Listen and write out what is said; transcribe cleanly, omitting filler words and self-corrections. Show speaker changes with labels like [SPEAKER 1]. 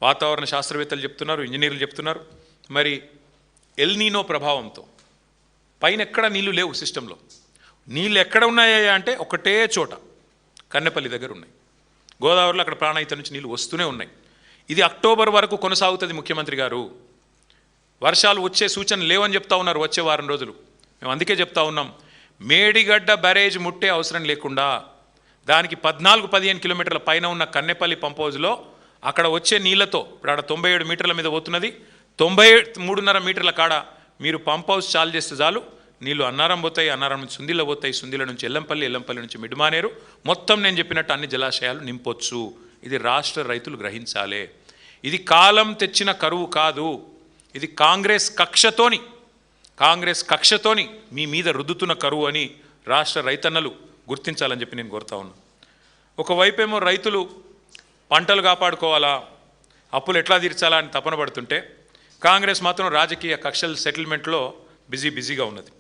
[SPEAKER 1] వాతావరణ శాస్త్రవేత్తలు చెప్తున్నారు, ఇంజనీర్లు చెప్తున్నారు. మరి ఎల్ నీనో ప్రభావంతో పైన ఎక్కడ నీళ్లు లేవు, సిస్టంలో నీళ్ళు ఎక్కడ ఉన్నాయా అంటే ఒకటే చోట కన్నెపల్లి దగ్గర ఉన్నాయి. గోదావరిలో అక్కడ ప్రాణహిత నుంచి నీళ్ళు వస్తూనే ఉన్నాయి. ఇది అక్టోబర్ వరకు కొనసాగుతుంది. ముఖ్యమంత్రి గారు వర్షాలు వచ్చే సూచనలు లేవని చెప్తా ఉన్నారు వచ్చే వారం రోజులు. మేము అందుకే చెప్తా ఉన్నాం, మేడిగడ్డ బ్యారేజ్ ముట్టే అవసరం లేకుండా దానికి 14-15 కిలోమీటర్ల పైన ఉన్న కన్నెపల్లి పంప్ హౌజ్లో అక్కడ వచ్చే నీళ్లతో ఇప్పుడు ఆడ 97 మీటర్ల మీద పోతున్నది, 93.5 మీటర్ల కాడ మీరు పంప్ హౌస్ చాలు చేస్తే చాలు, నీళ్ళు అన్నారం పోతాయి, అన్నారం నుంచి సుందిల పోతాయి, సుందిల నుంచి ఎల్లంపల్లి, ఎల్లంపల్లి నుంచి మిడ్మానేరు, మొత్తం నేను చెప్పినట్టు అన్ని జలాశయాలు నింపొచ్చు. ఇది రాష్ట్ర రైతులు గ్రహించాలి. ఇది కాలం తెచ్చిన కరువు కాదు, ఇది కాంగ్రెస్ కక్షతోని మీ మీద రుద్దుతున్న కరువు అని రాష్ట్ర రైతన్నలు గుర్తించాలని చెప్పి నేను కోరుతా ఉన్నాను. ఒకవైపేమో రైతులు పంటలు కాపాడుకోవాలా, అప్పులు ఎట్లా తీర్చాలా అని తపన పడుతుంటే కాంగ్రెస్ మాత్రం రాజకీయ కక్షల సెటిల్మెంట్లో బిజీగా ఉన్నది.